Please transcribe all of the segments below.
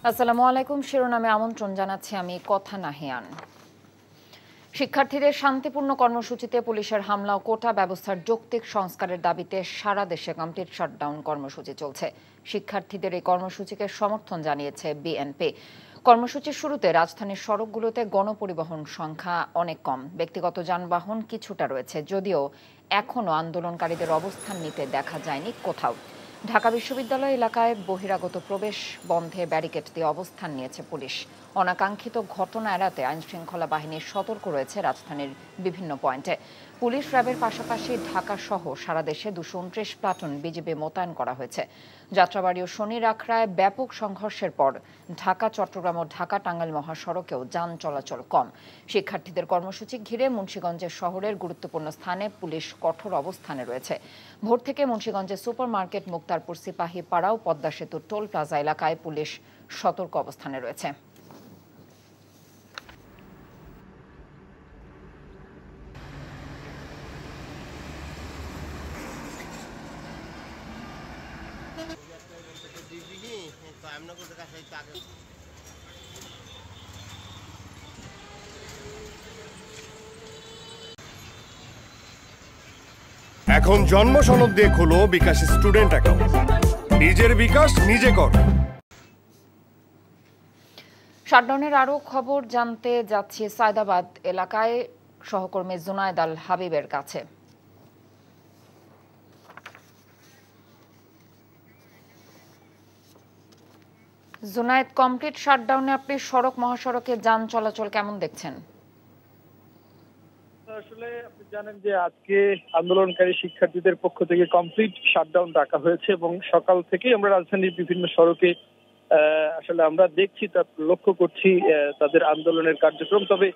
আসসালামু আলাইকুম। শিরোনামে আমন্ত্রণ জানাচ্ছি আমি কথা নাহিয়ান। শিক্ষার্থীদের শান্তিপূর্ণ কর্মসূচিতে পুলিশের হামলা ও কোটা ব্যবস্থার যৌক্তিক সংস্কারের দাবিতে সারা দেশে কমপ্লিট শাটডাউন কর্মসূচি চলছে। শিক্ষার্থীদের এই কর্মসূচিকে সমর্থন জানিয়েছে বিএনপি। কর্মসূচির শুরুতে রাজধানীর সড়কগুলোতে গণপরিবহন সংখ্যা অনেক কম, ব্যক্তিগত যানবাহন কিছুটা রয়েছে, যদিও এখনও আন্দোলনকারীদের অবস্থান নিতে দেখা যায়নি কোথাও। ঢাকা বিশ্ববিদ্যালয় এলাকায় বহিরাগত প্রবেশ বন্ধে ব্যারিকেড দিয়ে অবস্থান নিয়েছে পুলিশ। অনাকাঙ্ক্ষিত ঘটনা এড়াতে আইনশৃঙ্খলা বাহিনী সতর্ক রয়েছে রাজধানীর বিভিন্ন পয়েন্টে। পুলিশ র্যাবের পাশাপাশি ঢাকা সহ সারা দেশে 229 প্লাটুন বিজিবি মোতায়েন করা হয়েছে। যাত্রাবাড়ী ও শনির আখড়ায় ব্যাপক সংঘর্ষের পর ঢাকা চট্টগ্রাম ও ঢাকা টাঙ্গাইল মহাসড়কেও যান চলাচল কম। শিক্ষার্থীদের কর্মসূচি ঘিরে মুন্সিগঞ্জের শহরের গুরুত্বপূর্ণ স্থানে পুলিশ কঠোর অবস্থানে রয়েছে। ভোর থেকে মুন্সিগঞ্জের সুপার মার্কেট, মুক্তারপুর, সিপাহী পাড়া ও পদ্মা সেতু টোল প্লাজা এলাকায় পুলিশ সতর্ক অবস্থানে রয়েছে। এখন জন্ম সনদ দিয়ে খোলো বিকাশ স্টুডেন্ট অ্যাকাউন্ট। নিজের বিকাশ নিজে কর। শাটডাউনের আরও খবর জানতে যাচ্ছি সায়দাবাদ এলাকায় সহকর্মী জুনায়েদ আল হাবিবের কাছে। জুনায়েদ, কমপ্লিট শাটডাউনে আপনি সড়ক মহাসড়কে যান চলাচল কেমন দেখছেন? আসলে আপনি জানেন যে আজকে আন্দোলনকারী শিক্ষার্থীদের পক্ষ থেকে কমপ্লিট শাটডাউন রাখা হয়েছে এবং সকাল থেকেই আমরা রাজধানীর বিভিন্ন সড়কে আসলে আমরা দেখছি, তা লক্ষ্য করছি তাদের আন্দোলনের কার্যক্রম। তবে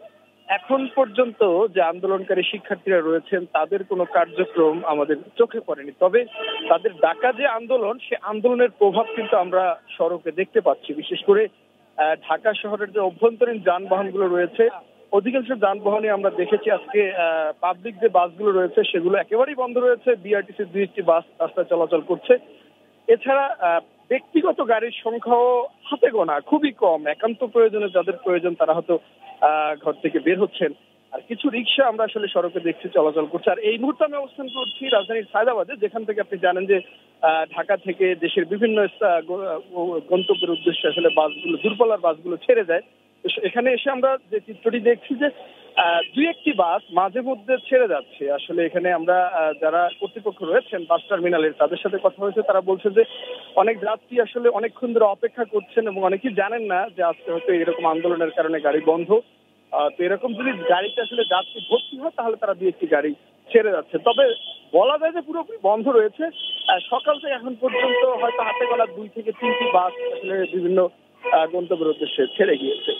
এখন পর্যন্ত যে আন্দোলনকারী শিক্ষার্থীরা রয়েছেন তাদের কোনো কার্যক্রম আমাদের চোখে পড়েনি। তবে তাদের ডাকা যে আন্দোলন, সে আন্দোলনের প্রভাব কিন্তু আমরা সড়কে দেখতে পাচ্ছি। বিশেষ করে ঢাকা শহরের যে অভ্যন্তরীণ যানবাহনগুলো রয়েছে, অধিকাংশ যানবাহনে আমরা দেখেছি আজকে পাবলিক যে বাসগুলো রয়েছে সেগুলো একেবারেই বন্ধ রয়েছে। বিআরটিসির 2টি বাস রাস্তায় চলাচল করছে। এছাড়া ব্যক্তিগত গাড়ির সংখ্যাও হাতে গোনা, খুবই কম। একান্ত প্রয়োজনে যাদের প্রয়োজন তারা হয়তো ঘর থেকে বের হচ্ছেন। আর কিছু রিক্সা আমরা আসলে সড়কে দেখছি চলাচল করছে। আর এই মুহূর্তে আমি অবস্থান করছি রাজধানীর সায়দাবাদে, যেখান থেকে আপনি জানেন যে ঢাকা থেকে দেশের বিভিন্ন গন্তব্যের উদ্দেশ্যে আসলে বাসগুলো, দূরপাল্লার বাসগুলো ছেড়ে যায়। এখানে এসে আমরা যে চিত্রটি দেখছি যে 2-1টি বাস মাঝে মধ্যে ছেড়ে যাচ্ছে। আসলে এখানে আমরা যারা কর্তৃপক্ষ রয়েছেন বাস টার্মিনালের, তাদের সাথে কথা হয়েছে। তারা বলছে যে অনেক যাত্রী আসলে অনেকক্ষণ ধরে অপেক্ষা করছেন এবং অনেকেই জানেন না যে আজকে হয়তো এরকম আন্দোলনের কারণে গাড়ি বন্ধ। তো এরকম যদি গাড়িতে আসলে যাত্রী ভর্তি হয় তাহলে তারা 2-1টি গাড়ি ছেড়ে যাচ্ছে। তবে বলা যায় যে পুরোপুরি বন্ধ রয়েছে। সকাল থেকে এখন পর্যন্ত হয়তো হাতে গোনা 2 থেকে 3টি বাস আসলে বিভিন্ন গন্তব্যের উদ্দেশ্যে ছেড়ে গিয়েছে।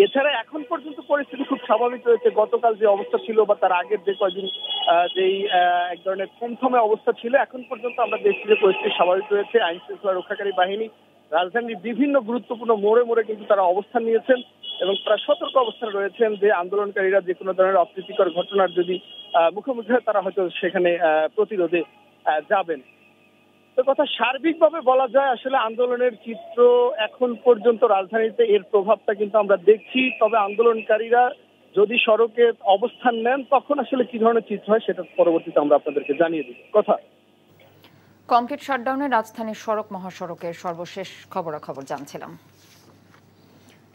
এছাড়া এখন পর্যন্ত পরিস্থিতি খুব স্বাভাবিক রয়েছে। গতকাল যে অবস্থা ছিল বা তার আগের যে কয়েকদিন যেই এক ধরনের থমথমে অবস্থা ছিল, এখন পর্যন্ত আমরা দেখছি যে পরিস্থিতি স্বাভাবিক রয়েছে। আইন শৃঙ্খলা রক্ষাকারী বাহিনী রাজধানীর বিভিন্ন গুরুত্বপূর্ণ মোড়ে মোড়ে কিন্তু তারা অবস্থান নিয়েছেন এবং তারা সতর্ক অবস্থানে রয়েছেন যে আন্দোলনকারীরা যে কোনো ধরনের অপ্রীতিকর ঘটনার যদি মুখোমুখি হয় তারা হয়তো সেখানে প্রতিরোধে যাবেন। তো কথা সার্বিকভাবে বলা যায় আসলে আন্দোলনের চিত্র এখন পর্যন্ত রাজধানীতে এর প্রভাবটা কিন্তু আমরা দেখছি। তবে আন্দোলনকারীরা যদি সড়কে অবস্থান নেন তখন আসলে কি ধরনের চিত্র হয় সেটা পরবর্তীতে আমরা আপনাদেরকে জানিয়ে দিব। কথা কমপ্লিট শাটডাউনে রাজধানীর সড়ক মহাসড়কের সর্বশেষ খবরাখবর জানছিলাম।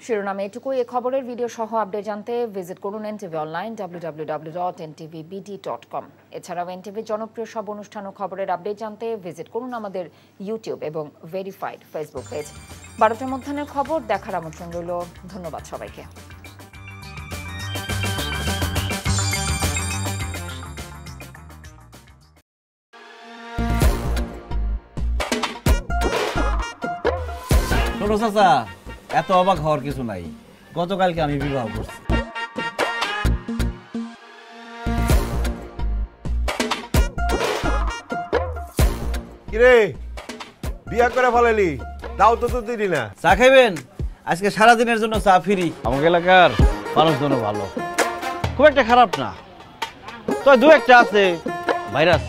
শিরোনামে এটুকুই। এই খবরের ভিডিও সহ আপডেট জানতে ভিজিট করুন এনটিভি অনলাইন www.ntvbd.com। এছাড়াও এনটিভির জনপ্রিয় সব অনুষ্ঠান ও খবরের আপডেট জানতে ভিজিট করুন আমাদের ইউটিউব এবং ভেরিফাইড ফেসবুক পেজ। 12টার মধ্যাহ্নের খবর দেখার আমন্ত্রণ রইল। ধন্যবাদ সবাইকে। ছোট চাচা, এত অবাক হওয়ার কিছু নাই। গতকালকে আমি বিবাহ করছি। কিরে বিয়া করে ফেলালি, দাও তো দিলি না। চা খাইবেন? আজকে সারাদিনের জন্য চা ফ্রি। আমাকে এলাকার মানুষজন ভালো, খুব একটা খারাপ না। তো 2-1টা আছে ভাইরাস।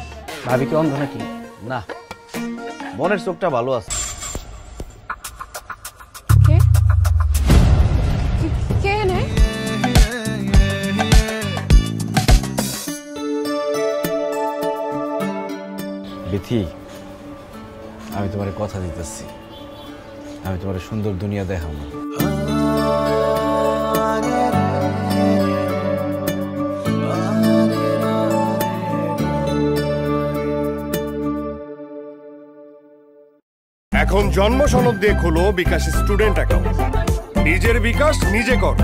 ভাবি কি অন্ধ নাকি? না, মনের চোখটা ভালো আছে। তিথি, আমি তোমার কথা দিতেছি, আমি তোমার সুন্দর দুনিয়া দেখাবো। এখন জন্ম সনদ দিয়ে খোলো বিকাশ স্টুডেন্ট অ্যাকাউন্ট। নিজের বিকাশ নিজে কর।